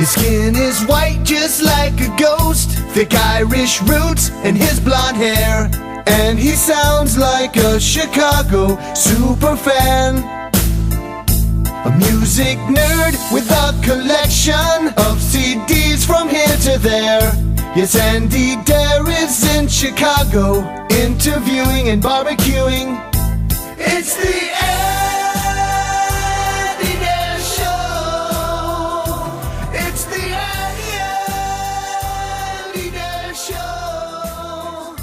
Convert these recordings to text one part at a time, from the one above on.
His skin is white just like a ghost, thick Irish roots and his blonde hair. And he sounds like a Chicago superfan, a music nerd with a collection of CDs from here to there. Yes, Andy Dare is in Chicago, interviewing and barbecuing. It's the Andy Dare Show. It's the Andy Dare Show.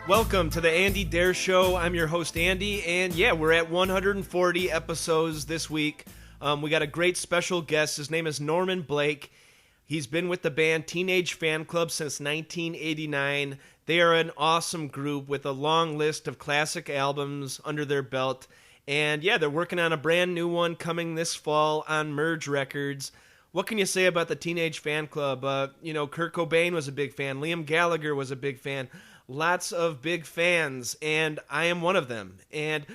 Welcome to the Andy Dare Show. I'm your host, Andy, and yeah, we're at 140 episodes this week. We got a great special guest. His name is Norman Blake. He's been with the band Teenage Fanclub since 1989. They are an awesome group with a long list of classic albums under their belt. And yeah, they're working on a brand new one coming this fall on Merge Records. What can you say about the Teenage Fanclub? Kurt Cobain was a big fan. Liam Gallagher was a big fan. Lots of big fans, and I am one of them. And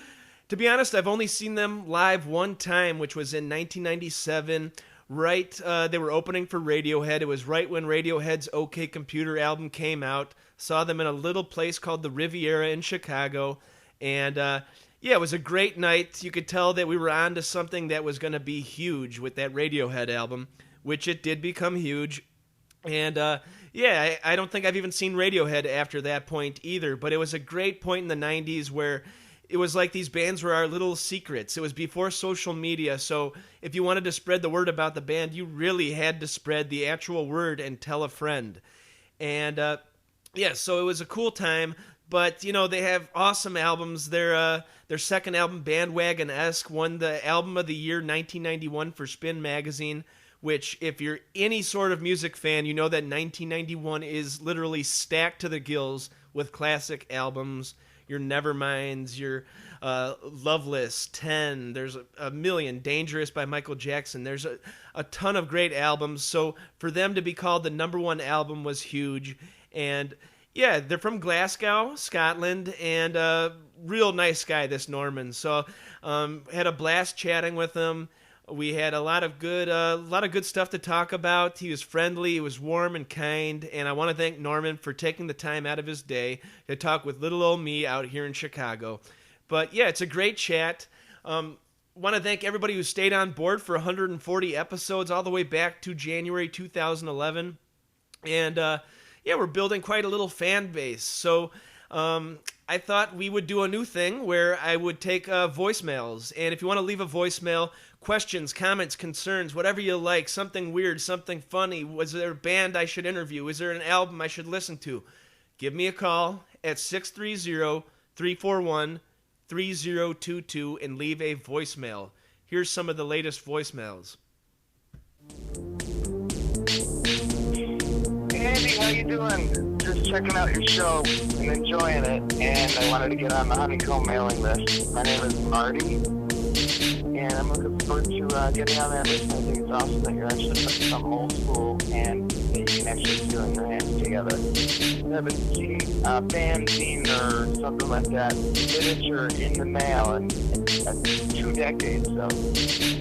to be honest, I've only seen them live one time, which was in 1997. They were opening for Radiohead. It was right when Radiohead's OK Computer album came out. Saw them in a little place called the Riviera in Chicago. And it was a great night. You could tell that we were on to something that was going to be huge with that Radiohead album, which it did become huge. And I don't think I've even seen Radiohead after that point either. But it was a great point in the 90s where it was like these bands were our little secrets. It was before social media, so if you wanted to spread the word about the band, you really had to spread the actual word and tell a friend. And so it was a cool time. But they have awesome albums. Their second album, Bandwagonesque, won the Album of the Year 1991 for Spin Magazine. Which, if you're any sort of music fan, you know that 1991 is literally stacked to the gills with classic albums. Your Neverminds, your Loveless, 10, there's a million, Dangerous by Michael Jackson. There's a ton of great albums, so for them to be called the number one album was huge. And yeah, they're from Glasgow, Scotland, and real nice guy, this Norman. So had a blast chatting with him. We had a lot of good stuff to talk about. He was friendly, he was warm and kind, and I want to thank Norman for taking the time out of his day to talk with little old me out here in Chicago. But yeah, it's a great chat. Want to thank everybody who stayed on board for 140 episodes all the way back to January 2011. And we're building quite a little fan base. So I thought we would do a new thing where I would take voicemails. And if you want to leave a voicemail, questions, comments, concerns, whatever you like, something weird, something funny, was there a band I should interview, is there an album I should listen to, give me a call at 630-341-3022 and leave a voicemail. Here's some of the latest voicemails. Andy, how you doing? Just checking out your show and enjoying it, and I wanted to get on the Honeycomb mailing list. My name is Marty, and I'm looking forward to getting on that list. I think it's awesome that you're actually putting something old school and that you can actually do it in your hands together. I haven't seen a fanzine or something like that, literature in the mail in 2 decades, so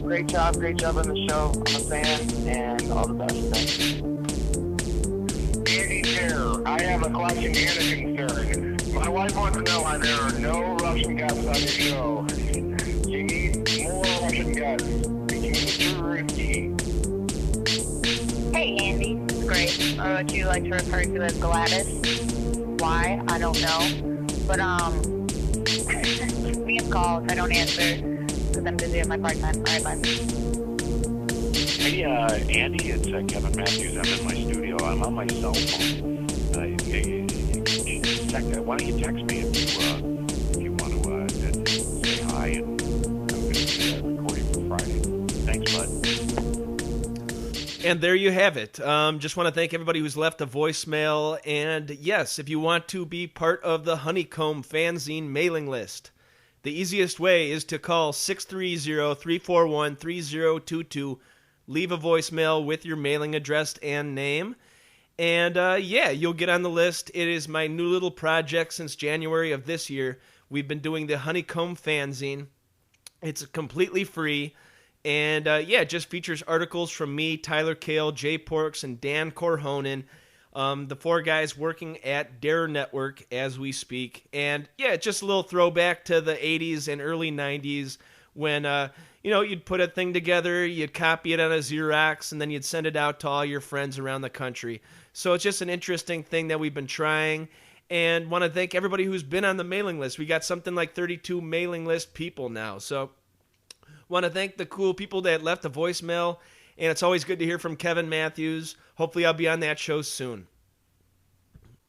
great job on the show. I'm a fan, and all the best. Thanks. Andy Dare, I have a question and a concern. My wife wants to know why there are no Russian guests on your show. You need more Russian guests. Between the two Hey Andy, it's great. Or what you like to refer to as Gladys. Why? I don't know. But give me a call if I don't answer because I'm busy at my part-time. Alright, bye. Hey, Andy, it's Kevin Matthews. I'm in my studio. I'm on my cell phone. Why don't you text me if you want to say hi, and I'm going to be recording for Friday. Thanks, bud. And there you have it. Just want to thank everybody who's left a voicemail. And yes, if you want to be part of the Honeycomb fanzine mailing list, the easiest way is to call 630-341-3022. Leave a voicemail with your mailing address and name. And you'll get on the list. It is my new little project since January of this year. We've been doing the Honeycomb fanzine. It's completely free. And yeah, it just features articles from me, Tyler Kale, Jay Porks, and Dan Corhonen, the four guys working at Dare Network as we speak. And yeah, it's just a little throwback to the 80s and early 90s when, you'd put a thing together, you'd copy it on a Xerox, and then you'd send it out to all your friends around the country. So it's just an interesting thing that we've been trying. And want to thank everybody who's been on the mailing list. We got something like 32 mailing list people now. So want to thank the cool people that left a voicemail, and it's always good to hear from Kevin Matthews. Hopefully I'll be on that show soon.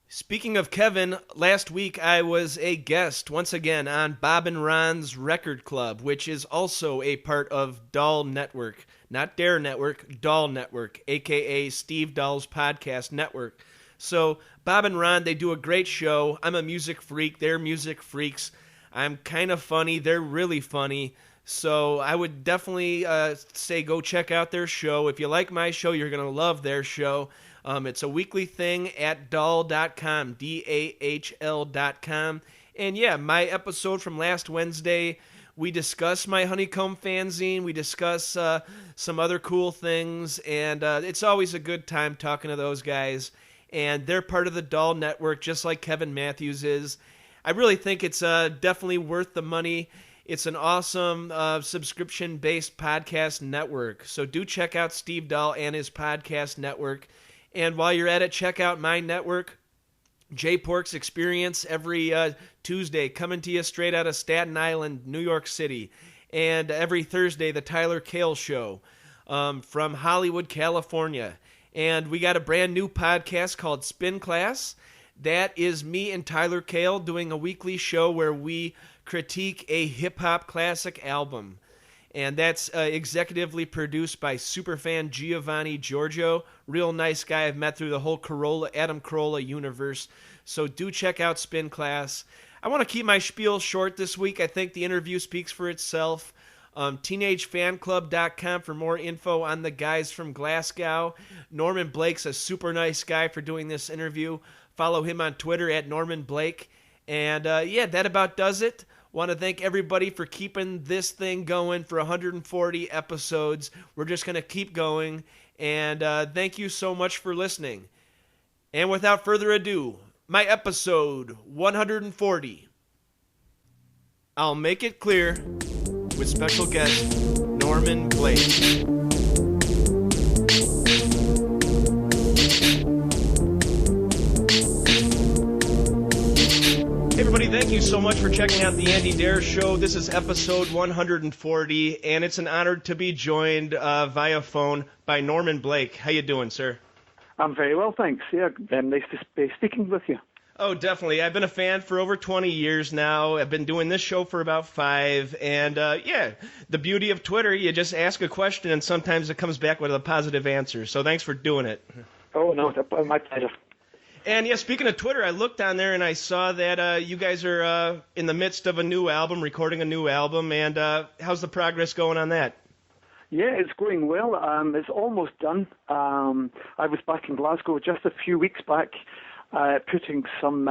Speaking of Kevin, last week I was a guest once again on Bob and Ron's Record Club, which is also a part of Dahl Network. Not Dare Network, Dahl Network, a.k.a. Steve Dahl's podcast network. So Bob and Ron, they do a great show. I'm a music freak. They're music freaks. I'm kind of funny. They're really funny. So I would definitely say go check out their show. If you like my show, you're going to love their show. It's a weekly thing at dahl.com, DAHL.com. And yeah, my episode from last Wednesday, we discuss my Honeycomb fanzine. We discuss some other cool things. And it's always a good time talking to those guys. And they're part of the Dahl Network, just like Kevin Matthews is. I really think it's definitely worth the money. It's an awesome subscription-based podcast network. So do check out Steve Dahl and his podcast network. And while you're at it, check out my network, Jay Pork's Experience, every Tuesday, coming to you straight out of Staten Island, New York City. And every Thursday, the Tyler Kale Show from Hollywood, California. And we got a brand new podcast called Spin Class. That is me and Tyler Kale doing a weekly show where we critique a hip-hop classic album. And that's executively produced by superfan Giovanni Giorgio. Real nice guy I've met through the whole Adam Carolla universe. So do check out Spin Class. I want to keep my spiel short this week. I think the interview speaks for itself. TeenageFanclub.com for more info on the guys from Glasgow. Norman Blake's a super nice guy for doing this interview. Follow him on Twitter at Norman Blake. And yeah, that about does it. Want to thank everybody for keeping this thing going for 140 episodes. We're just going to keep going. And thank you so much for listening. And without further ado, my episode 140. I'll make it clear with special guest Norman Blake. Everybody, thank you so much for checking out the Andy Dare Show. This is episode 140, and it's an honor to be joined via phone by Norman Blake. How you doing, sir? I'm very well, thanks. Yeah, nice to be speaking with you. Oh, definitely. I've been a fan for over 20 years now. I've been doing this show for about 5, and yeah, the beauty of Twitter, you just ask a question, and sometimes it comes back with a positive answer. So thanks for doing it. Oh, no, my pleasure. And yeah, speaking of Twitter, I looked on there and I saw that you guys are in the midst of a new album, recording a new album, and how's the progress going on that? Yeah, it's going well. It's almost done. I was back in Glasgow just a few weeks back, putting some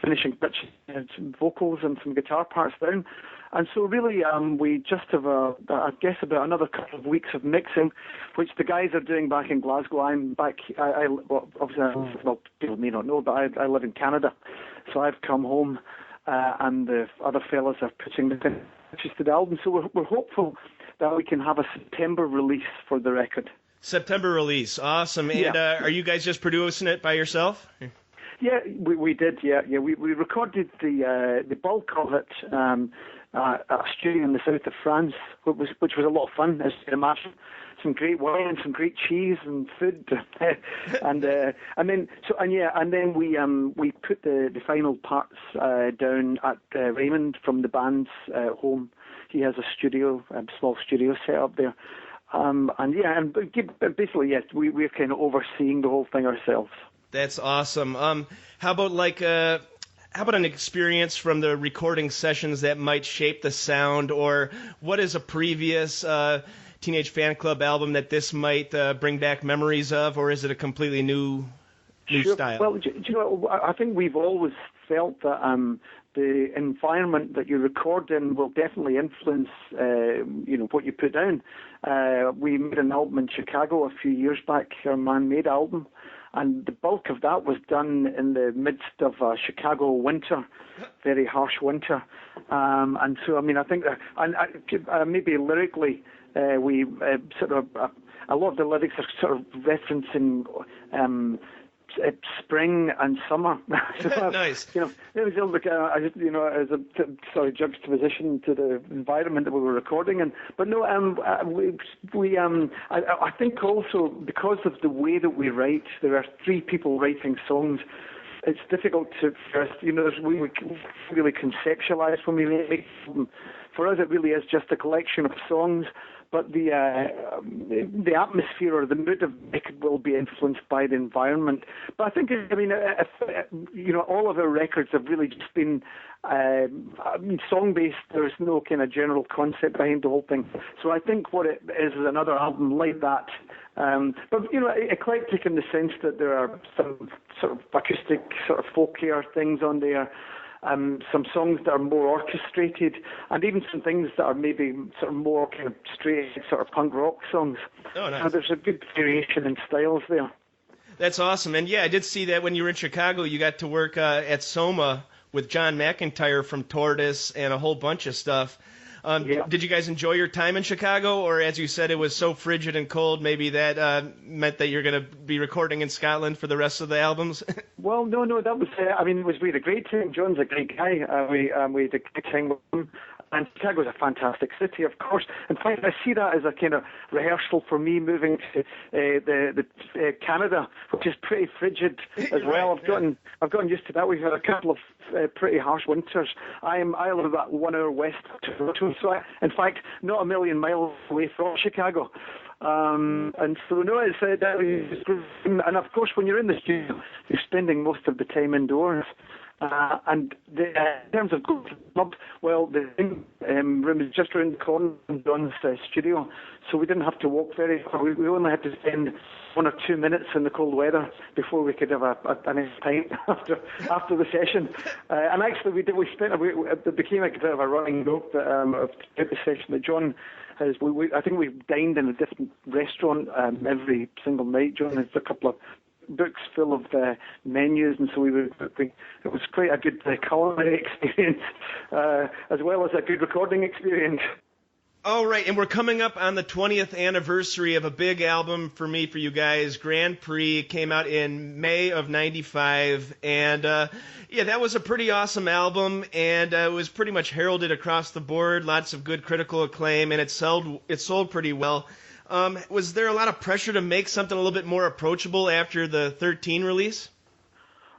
finishing touches, some vocals and some guitar parts down. And so really, we just have, I guess, about another couple of weeks of mixing, which the guys are doing back in Glasgow. I'm back, well, obviously, well, people may not know, but I live in Canada. So I've come home, and the other fellas are putting the finishes to the album. So we're hopeful that we can have a September release for the record. September release, awesome. And yeah. Are you guys just producing it by yourself? Yeah, we did. Yeah. We recorded the bulk of it at a studio in the south of France, which was a lot of fun, as you can imagine. Some great wine, some great cheese and food, and then we put the final parts down at Raymond from the band's home. He has a studio, a small studio set up there. Basically, yes, we're kind of overseeing the whole thing ourselves. That's awesome. How about an experience from the recording sessions that might shape the sound, or what is a previous Teenage Fanclub album that this might bring back memories of, or is it a completely new Sure. style? Well, do you know, I think we've always felt that the environment that you record in will definitely influence, what you put down. We made an album in Chicago a few years back, our Man-Made album, and the bulk of that was done in the midst of a Chicago winter, very harsh winter. And so, I mean, I think that, and maybe lyrically, we sort of, a lot of the lyrics are sort of referencing spring and summer. So, nice. It was like as a sort of juxtaposition to the environment that we were recording in. But no, I think also because of the way that we write, there are three people writing songs. It's difficult to first, we really conceptualize when we make them. For us, it really is just a collection of songs. But the atmosphere or the mood of the record will be influenced by the environment. But I think, all of our records have really just been song-based. There's no kind of general concept behind the whole thing. So I think what it is another album like that. But eclectic in the sense that there are some sort of acoustic, sort of folkier things on there. Some songs that are more orchestrated, and even some things that are maybe sort of more kind of straight sort of punk rock songs. Oh, nice. So there's a good variation in styles there. That's awesome. And yeah, I did see that when you were in Chicago, you got to work at Soma with John McEntire from Tortoise and a whole bunch of stuff. Did you guys enjoy your time in Chicago, or as you said, it was so frigid and cold, maybe that meant that you're going to be recording in Scotland for the rest of the albums? Well, no, that was, we had a great time. John's a great guy. We had a great time with him. And Chicago's a fantastic city, of course. In fact, I see that as a kind of rehearsal for me moving to Canada, which is pretty frigid as well. I've gotten used to that. We've had a couple of pretty harsh winters. I live about 1 hour west of Toronto, so in fact, not a million miles away from Chicago. And so no, it's and of course, when you're in the studio, you're spending most of the time indoors. And in terms of club, well, the room is just around the corner from John's studio, so we didn't have to walk very far. We only had to spend 1 or 2 minutes in the cold weather before we could have a nice pint after the session. And actually, it became a bit of a running joke of the session that John has. I think we dined in a different restaurant every single night. John has a couple of books full of menus, and so it was quite a good culinary experience, as well as a good recording experience. All right, and we're coming up on the 20th anniversary of a big album for you guys. Grand Prix came out in May of '95, and that was a pretty awesome album, and it was pretty much heralded across the board. Lots of good critical acclaim, and it sold pretty well. Was there a lot of pressure to make something a little bit more approachable after the 13 release?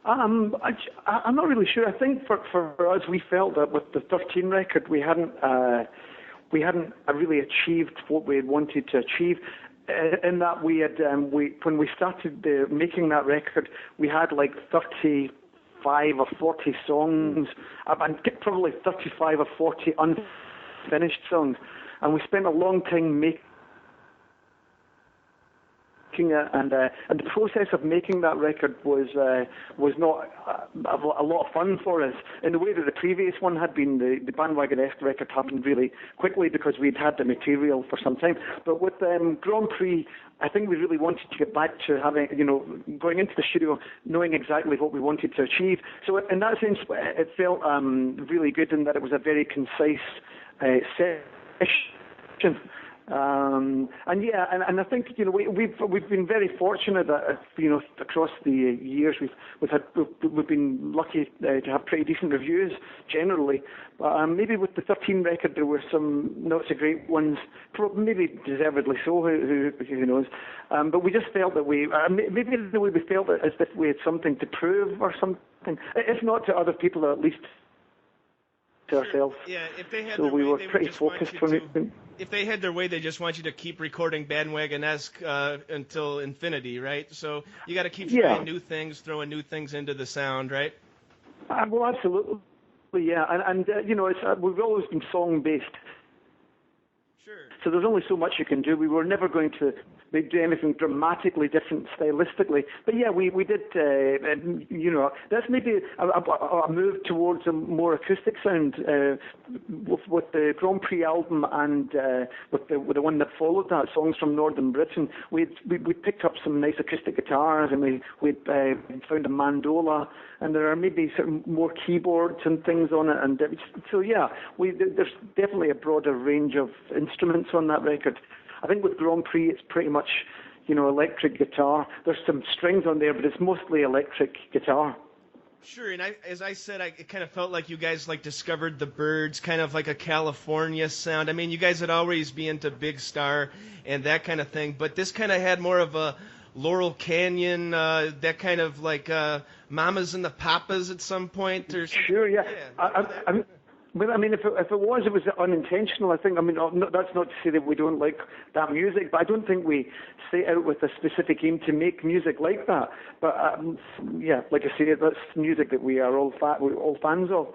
I'm not really sure. I think for us, we felt that with the 13 record, we hadn't really achieved what we had wanted to achieve. In that we had, when we started making that record, we had like 35 or 40 songs, and probably 35 or 40 unfinished songs, and we spent a long time making it, and the process of making that record was not a lot of fun for us, in the way that the previous one had been. The Bandwagonesque record happened really quickly because we'd had the material for some time. But with Grand Prix, I think we really wanted to get back to having, going into the studio knowing exactly what we wanted to achieve. So in that sense, it felt really good in that it was a very concise session. And I think we've been very fortunate that across the years we've been lucky to have pretty decent reviews generally. Maybe with the 13 record there were some not so great ones, maybe deservedly so. Who knows? But we just felt that maybe the way we felt as if we had something to prove or something, if not to other people, at least to ourselves. Yeah, if they had so their we way, were they would pretty just want focused you from to, it. If they had their way, they just want you to keep recording Bandwagonesque until infinity, right? So you got to keep trying new things, throwing new things into the sound, right? Well, absolutely, yeah. And we've always been song-based. Sure. So there's only so much you can do. We were never going to do anything dramatically different stylistically. But yeah, we did, that's maybe a move towards a more acoustic sound with the Grand Prix album and with the one that followed that, Songs from Northern Britain. We picked up some nice acoustic guitars, and we found a mandola, and there are maybe sort of more keyboards and things on it. And so yeah, there's definitely a broader range of instruments on that record. I think with Grand Prix, it's pretty much, electric guitar. There's some strings on there, but it's mostly electric guitar. Sure, and as I said, it kind of felt like you guys discovered the Byrds, kind of like a California sound. I mean, you guys would always be into Big Star and that kind of thing, but this kind of had more of a Laurel Canyon, that kind of Mamas and the Papas at some point or something. Sure, yeah. Well, I mean, if it was unintentional. I think. I mean, that's not to say that we don't like that music, but I don't think we set out with a specific aim to make music like that. But yeah, like I say, that's music that we are all fans of.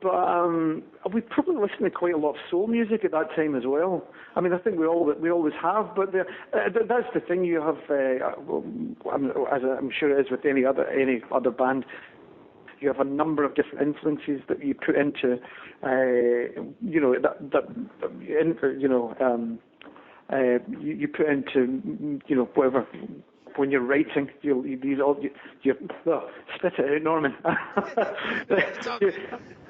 But we probably listened to quite a lot of soul music at that time as well. I mean, I think we always have. But that's the thing. You have, as I'm sure it is with any other band. You have a number of different influences that you put into, you put into, whatever. When you're writing, spit it out, Norman. It's all good.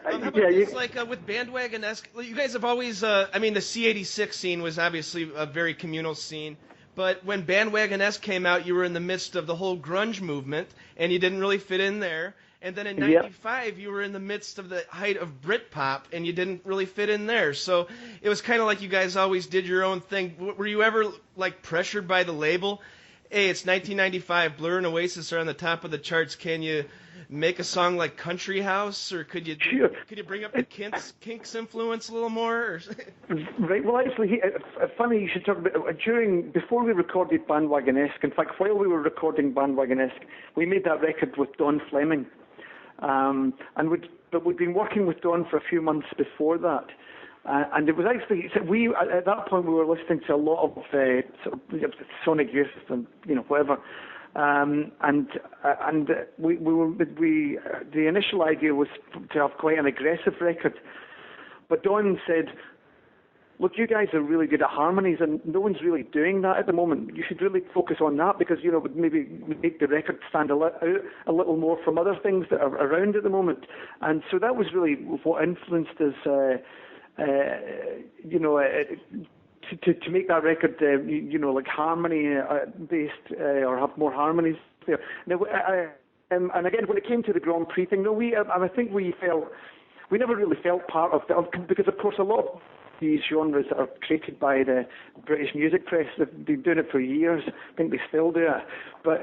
How about this, with Bandwagonesque, you guys have always, the C86 scene was obviously a very communal scene. But when Bandwagonesque came out, you were in the midst of the whole grunge movement, and you didn't really fit in there. And then in 95, you were in the midst of the height of Britpop, and you didn't really fit in there. So it was kind of like you guys always did your own thing. Were you ever, pressured by the label? Hey, it's 1995, Blur and Oasis are on the top of the charts. Can you make a song like Country House? Or could you bring up the Kinks influence a little more? Right, well, actually, funny you should talk about, before we recorded Bandwagonesque, in fact, while we were recording Bandwagonesque, we made that record with Don Fleming. But we'd been working with Don for a few months before that, and it was actually at that point we were listening to a lot of Sonic Youth and whatever, and the initial idea was to have quite an aggressive record, but Don said, look, you guys are really good at harmonies, and no one's really doing that at the moment. You should really focus on that because, it would maybe make the record stand out a little more from other things that are around at the moment. And so that was really what influenced us, to make that record, harmony-based or have more harmonies there. Now, and again, when it came to the Grand Prix thing, I think we never really felt part of that, because, of course, a lot of these genres that are created by the British music press, they've been doing it for years. I think they still do it. But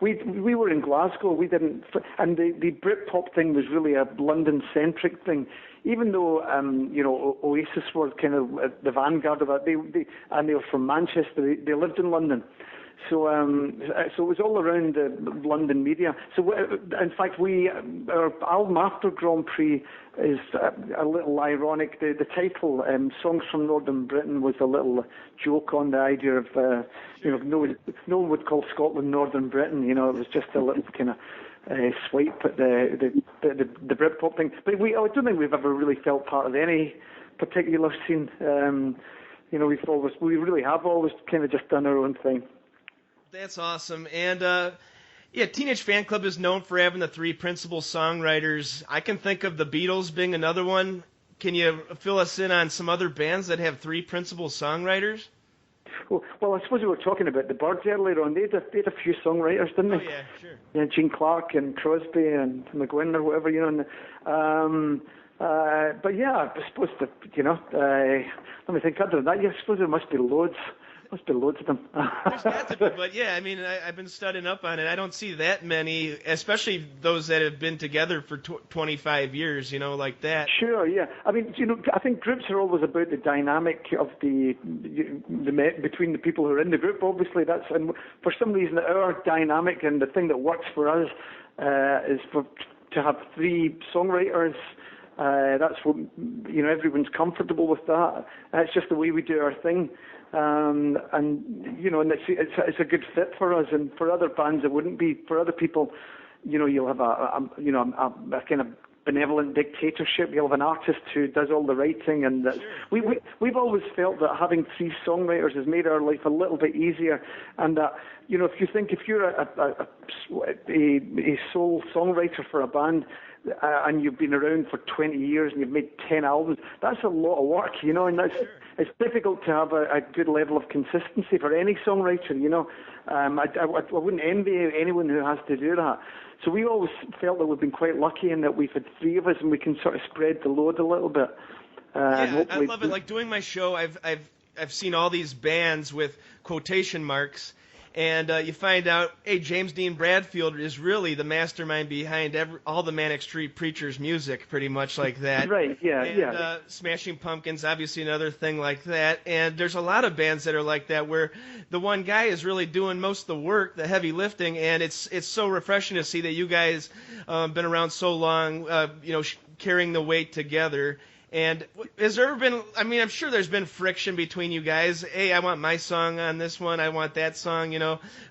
we were in Glasgow. We didn't, and the Britpop thing was really a London-centric thing. Even though Oasis were kind of at the vanguard of that, they were from Manchester. They lived in London. So it was all around the London media. So in fact, our album after Grand Prix is a little ironic. The title, "Songs from Northern Britain," was a little joke on the idea of no one would call Scotland Northern Britain. It was just a little kind of swipe at the Britpop thing. But I don't think we've ever really felt part of any particular scene. We really have always kind of just done our own thing. That's awesome. And, Teenage Fanclub is known for having the three principal songwriters. I can think of the Beatles being another one. Can you fill us in on some other bands that have three principal songwriters? Well, I suppose we were talking about the Byrds earlier on. They had a few songwriters, didn't they? Oh, yeah, sure. Yeah, Gene Clark and Crosby and McGuinn or whatever, but yeah, I suppose that, let me think. Other than that, I suppose there must be loads. Must be loads of them. There's got to be, but yeah, I've been studying up on it. I don't see that many, especially those that have been together for 25 years, like that. Sure, yeah. I think groups are always about the dynamic of between the people who are in the group. Obviously, and for some reason our dynamic and the thing that works for us is to have three songwriters That's what, everyone's comfortable with that. It's just the way we do our thing. And it's a good fit for us, and for other bands it wouldn't be. For other people, you'll have a kind of benevolent dictatorship. You'll have an artist who does all the writing, and we've always felt that having 3 songwriters has made our life a little bit easier. And that if you're a sole songwriter for a band, and you've been around for 20 years and you've made 10 albums, that's a lot of work, and it's difficult to have a good level of consistency for any songwriter, I wouldn't envy anyone who has to do that. So we always felt that we've been quite lucky in that we've had 3 of us and we can sort of spread the load a little bit. I love it. Like doing my show, I've seen all these bands with quotation marks, and you find out, hey, James Dean Bradfield is really the mastermind behind all the Manic Street Preachers music, pretty much like that. Right, yeah, and, Smashing Pumpkins, obviously another thing like that. And there's a lot of bands that are like that, where the one guy is really doing most of the work, the heavy lifting, and it's so refreshing to see that you guys been around so long, carrying the weight together. And has there ever been, I'm sure there's been friction between you guys. Hey, I want my song on this one, I want that song,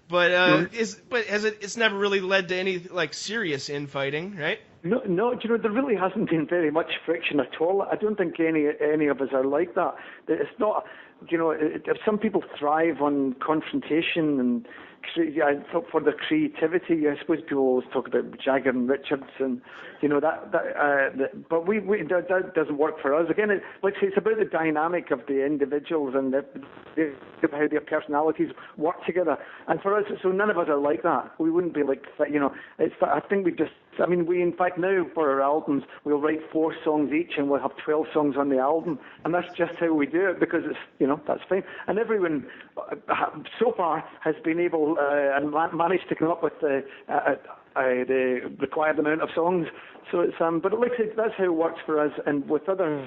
but it's never really led to any serious infighting, right? No, there really hasn't been very much friction at all. I don't think any of us are like that. It's not, some people thrive on confrontation and for their creativity. I suppose people always talk about Jagger and Richards, and but that doesn't work for us. Again, it's about the dynamic of the individuals and how their personalities work together. And for us, so none of us are like that. We wouldn't be like, I think we in fact now for our albums we'll write 4 songs each and we'll have 12 songs on the album, and that's just how we do it, because it's that's fine. And everyone so far has been able and managed to come up with the required amount of songs. So it's but that's how it works for us. And with other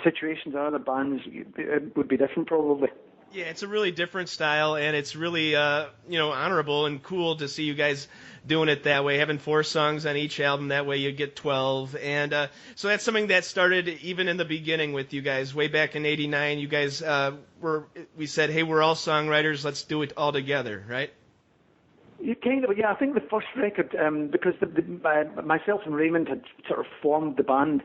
situations or other bands, it would be different probably. Yeah, it's a really different style, and it's really honorable and cool to see you guys doing it that way, having 4 songs on each album. That way you get 12, and so that's something that started even in the beginning with you guys. Way back in '89, you guys we said, hey, we're all songwriters, let's do it all together, right? Kind of, yeah. I think the first record, because myself and Raymond had sort of formed the band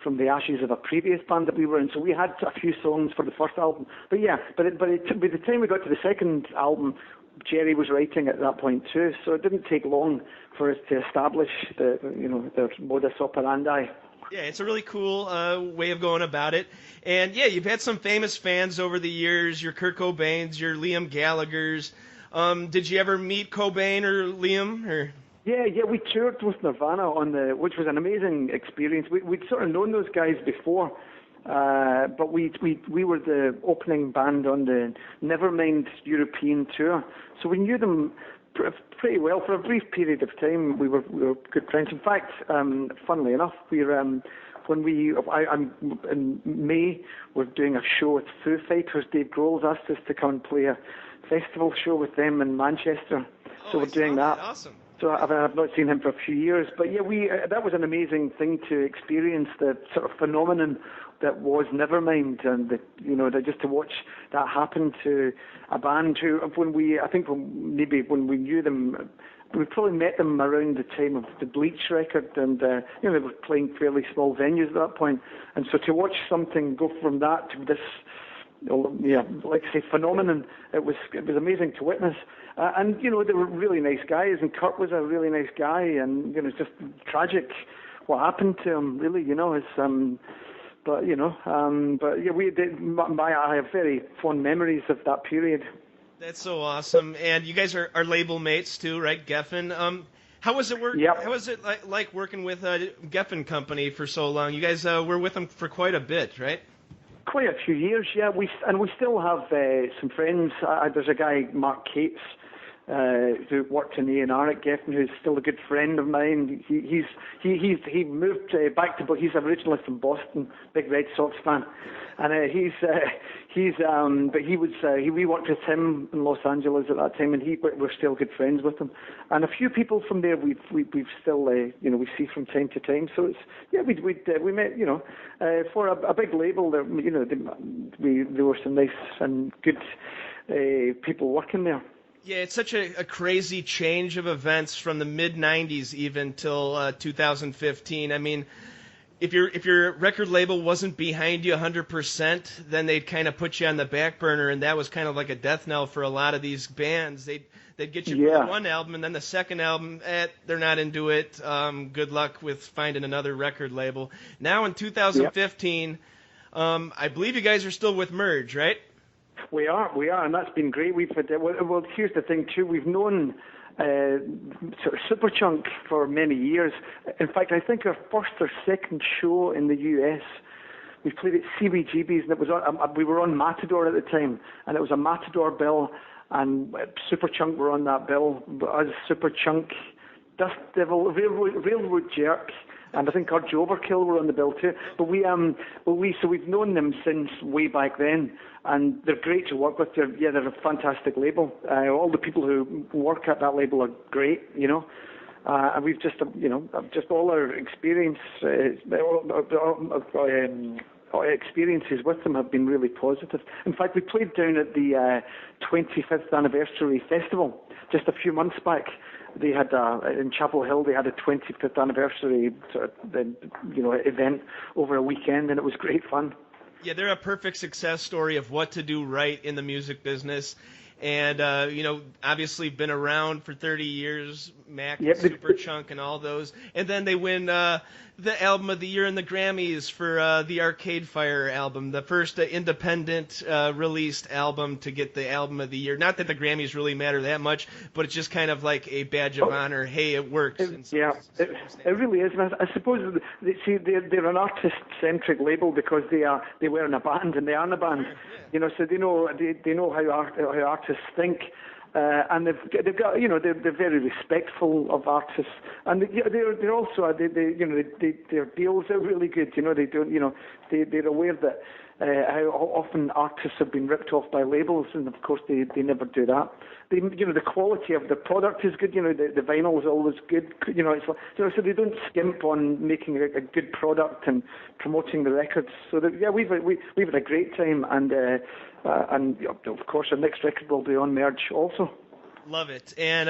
from the ashes of a previous band that we were in, so we had a few songs for the first album. But by the time we got to the second album, Jerry was writing at that point too, so it didn't take long for us to establish the modus operandi. Yeah, it's a really cool way of going about it. And yeah, you've had some famous fans over the years, your Kurt Cobains, your Liam Gallaghers. Did you ever meet Cobain or Liam? Or? Yeah, we toured with Nirvana which was an amazing experience. We'd sort of known those guys before, but we were the opening band on the Nevermind European tour, so we knew them pretty well for a brief period of time. We were good friends. In fact, funnily enough, in May we're doing a show with Foo Fighters. Dave Grohl's asked us to come and play a festival show with them in Manchester, so we're doing that. Awesome. So I've not seen him for a few years, but yeah, that was an amazing thing to experience, the sort of phenomenon that was Nevermind, and just to watch that happen to a band who, when we knew them, we probably met them around the time of the Bleach record, and they were playing fairly small venues at that point, and so to watch something go from that to this, phenomenon, it was amazing to witness. And they were really nice guys, and Kurt was a really nice guy, and it's just tragic what happened to him. Really, I have very fond memories of that period. That's so awesome, and you guys are label mates too, right, Geffen? How was it working? Yep. How was it like working with Geffen Company for so long? You guys were with them for quite a bit, right? Quite a few years, yeah. We still have some friends. There's a guy, Mark Cates, who worked in A&R at Geffen, who's still a good friend of mine. He moved back to, but he's originally from Boston, big Red Sox fan, and we worked with him in Los Angeles at that time, and we're still good friends with him. And a few people from there we've still we see from time to time. So it's we met for a big label. There there were some nice and good people working there. Yeah, it's such a crazy change of events from the mid-'90s even till 2015. I mean, if your record label wasn't behind you 100%, then they'd kind of put you on the back burner, and that was kind of like a death knell for a lot of these bands. They'd get you for one album, and then the second album, they're not into it. Good luck with finding another record label. Now in 2015, I believe you guys are still with Merge, right? We are, and that's been great. We've had, well, here's the thing too. We've known sort of Superchunk for many years. In fact, I think our first or second show in the US, we played at CBGB's, and it was we were on Matador at the time, and it was a Matador bill, and Superchunk were on that bill as Superchunk, Dust Devil, Railroad Jerk. And I think Urge Overkill were on the bill too. But so we've known them since way back then, and they're great to work with. They're a fantastic label. All the people who work at that label are great, and we've just just all our experience, experiences with them have been really positive. In fact, we played down at the 25th anniversary festival just a few months back. They had in Chapel Hill. They had a 25th anniversary event over a weekend, and it was great fun. Yeah, they're a perfect success story of what to do right in the music business, and obviously been around for 30 years. Mac, and Superchunk, and all those, and then they win the Album of the Year in the Grammys for the Arcade Fire album, the first independent released album to get the Album of the Year. Not that the Grammys really matter that much, but it's just kind of like a badge of honor. Hey, it works. It really is. And I suppose they're an artist-centric label because they were in a band and they are in a band. So they know how artists think. And they've got they're very respectful of artists, and they're also their deals are really good. They don't they're aware that how often artists have been ripped off by labels, and of course they never do that. The quality of the product is good. The vinyl is always good. So they don't skimp on making a good product and promoting the records. So we've had a great time, and of course our next record will be on Merge also. Love it. And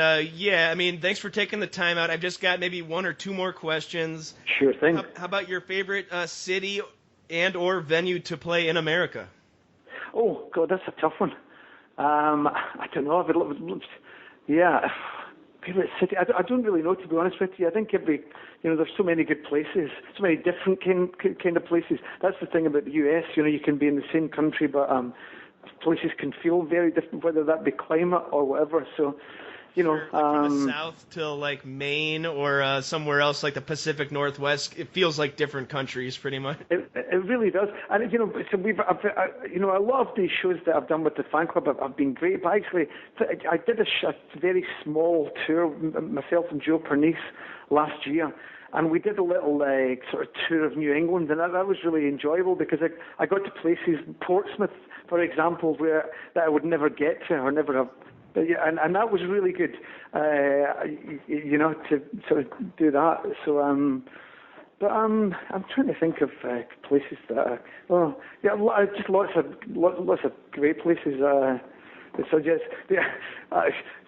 thanks for taking the time out. I've just got maybe one or two more questions. Sure thing. How about your favorite city and or venue to play in America? Oh God, that's a tough one. I don't know. Favorite city. I don't really know, to be honest with you. I think there's so many good places, so many different kind of places. That's the thing about the US. You can be in the same country, but places can feel very different, whether that be climate or whatever. So, from the south to like Maine or somewhere else like the Pacific Northwest, it feels like different countries, pretty much. It really does. And so a lot of these shows that I've done with the fan club have been great. But actually, I did a very small tour, myself and Joe Pernice, last year. And we did a little sort of tour of New England, and that was really enjoyable because I got to places, Portsmouth, for example, that I would never get to or never have. And that was really good, to sort of do that. So, but I'm trying to think of places that. Just lots of great places.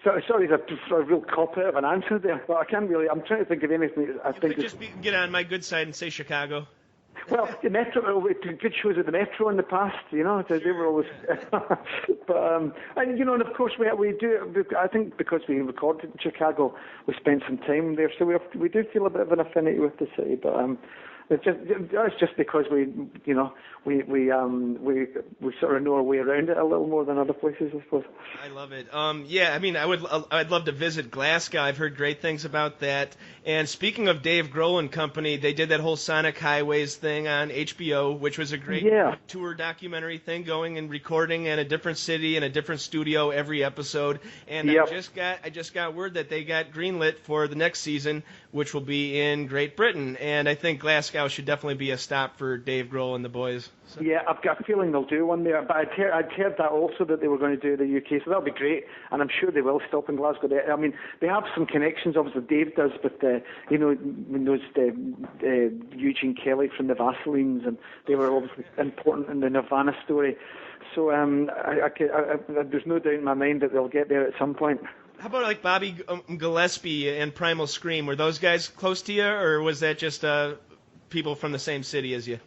Sorry, that's a real cop out of an answer there, but I can't really. I'm trying to think of anything. Get on my good side and say Chicago. Well, the Metro, we did good shows at the Metro in the past, they were always. But and of course we do. I think because we recorded in Chicago, we spent some time there, so we do feel a bit of an affinity with the city. But It's just because we sort of know our way around it a little more than other places, I suppose. I love it. Yeah, I mean, I'd love to visit Glasgow. I've heard great things about that. And speaking of Dave Grohl and company, they did that whole Sonic Highways thing on HBO, which was a great tour documentary thing, going and recording in a different city and a different studio every episode. And I just got word that they got greenlit for the next season, which will be in Great Britain. And I think Glasgow should definitely be a stop for Dave Grohl and the boys. So. Yeah, I've got a feeling they'll do one there, but I'd heard that also that they were going to do the UK, so that'll be great, and I'm sure they will stop in Glasgow. I mean, they have some connections, obviously Dave does, but knows Eugene Kelly from the Vaselines, and they were obviously important in the Nirvana story. So there's no doubt in my mind that they'll get there at some point. How about like Bobby Gillespie and Primal Scream? Were those guys close to you, or was that just people from the same city as you?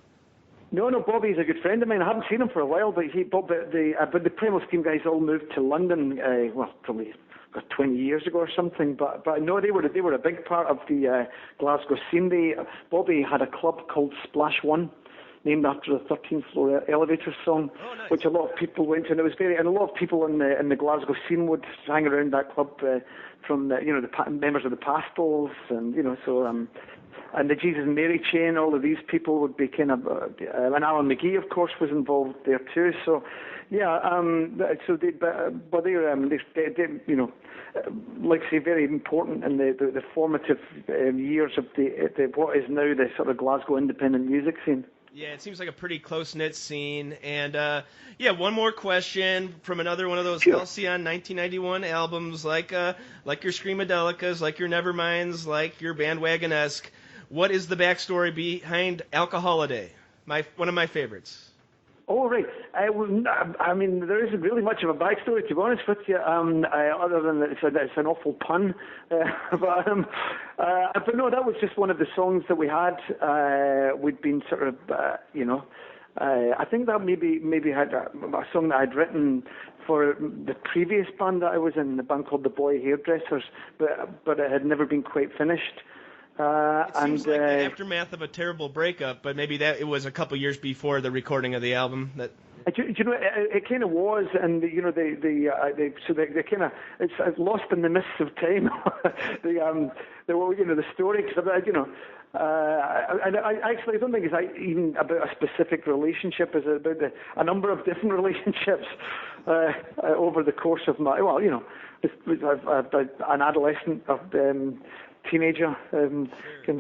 No, Bobby's a good friend of mine. I haven't seen him for a while, but the Primal Scream guys all moved to London, probably 20 years ago or something. But no, they were a big part of the Glasgow scene. Bobby had a club called Splash One, named after the 13th floor elevator song, which a lot of people went to, and a lot of people in the Glasgow scene would hang around that club, from the members of the Pastels, and and the Jesus and Mary chain. All of these people would be kind of, and Alan McGee, of course, was involved there too. So, yeah, they're like I say, very important in the formative years of the what is now the sort of Glasgow independent music scene. Yeah, it seems like a pretty close-knit scene. And, one more question from another one of those Halcyon 1991 albums, like your Screamadelicas, like your Neverminds, like your Bandwagonesque. What is the backstory behind Alcoholiday? One of my favorites. Oh, right. I mean, there isn't really much of a backstory, to be honest with you, other than it's an awful pun. But no, that was just one of the songs that we had. We'd been sort of, I think that maybe had a song that I'd written for the previous band that I was in, the band called the Boy Hairdressers, but it had never been quite finished. It seems like the aftermath of a terrible breakup, but maybe that it was a couple years before the recording of the album. That it kind of was, and they kind of it's lost in the mists of time. The story, because I don't think it's even about a specific relationship. It's about a number of different relationships over the course of my an adolescent of. Teenager, kind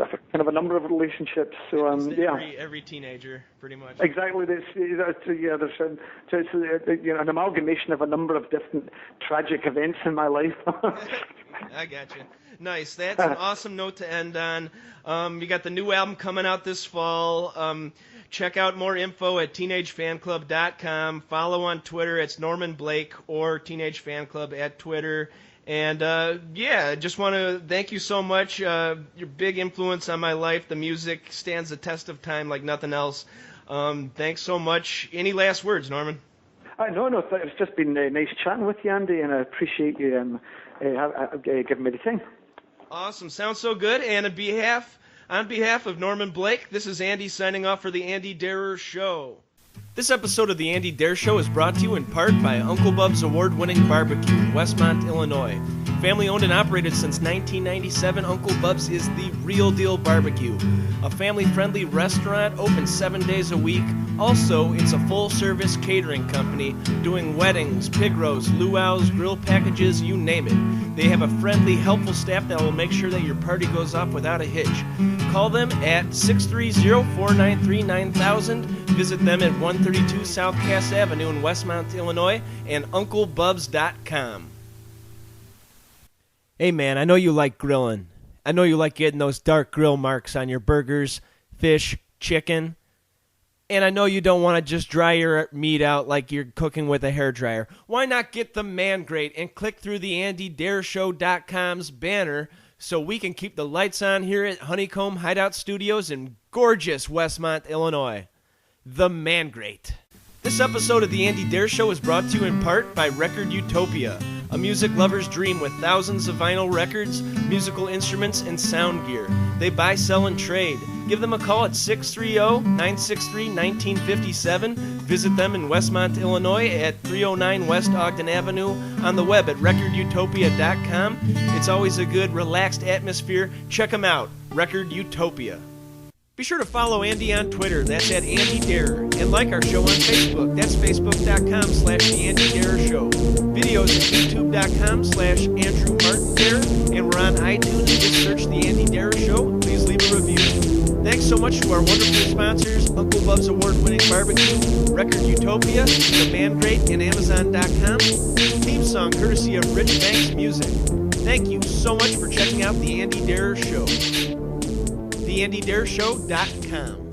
of a number of relationships. So every teenager, pretty much. Exactly. There's an amalgamation of a number of different tragic events in my life. I got you. Nice. That's an awesome note to end on. You got the new album coming out this fall. Check out more info at teenagefanclub.com. Follow on Twitter. It's Norman Blake or Teenage Fanclub at Twitter. And, just want to thank you so much. Your big influence on my life. The music stands the test of time like nothing else. Thanks so much. Any last words, Norman? No. It's just been nice chatting with you, Andy, and I appreciate you giving me the time. Awesome. Sounds so good. And on behalf of Norman Blake, this is Andy signing off for The Andy Darer Show. This episode of The Andy Dare Show is brought to you in part by Uncle Bub's award-winning barbecue in Westmont, Illinois. Family-owned and operated since 1997, Uncle Bub's is the real deal barbecue. A family-friendly restaurant open 7 days a week. Also, it's a full-service catering company doing weddings, pig roasts, luau's, grill packages, you name it. They have a friendly, helpful staff that will make sure that your party goes off without a hitch. Call them at 630-493-9000. Visit them at 132 South Cass Avenue in Westmont, Illinois, and UncleBubs.com. Hey man, I know you like grilling. I know you like getting those dark grill marks on your burgers, fish, chicken. And I know you don't want to just dry your meat out like you're cooking with a hairdryer. Why not get the Man Grate and click through the AndyDareShow.com's banner so we can keep the lights on here at Honeycomb Hideout Studios in gorgeous Westmont, Illinois. The Man Grate. This episode of The Andy Dare Show is brought to you in part by Record Utopia, a music lover's dream with thousands of vinyl records, musical instruments, and sound gear. They buy, sell, and trade. Give them a call at 630-963-1957. Visit them in Westmont, Illinois at 309 West Ogden Avenue, on the web at recordutopia.com. It's always a good, relaxed atmosphere. Check them out, Record Utopia. Be sure to follow Andy on Twitter. That's at Andy Dare. And like our show on Facebook. That's facebook.com/The Andy Dare Show. Videos at youtube.com/Andrew Martin Dare. And we're on iTunes. Just search The Andy Dare Show. Please leave a review. Thanks so much to our wonderful sponsors, Uncle Bub's award-winning barbecue, Record Utopia, The Man Great, and Amazon.com. Theme song courtesy of Rich Banks Music. Thank you so much for checking out The Andy Dare Show. TheAndyDareShow.com.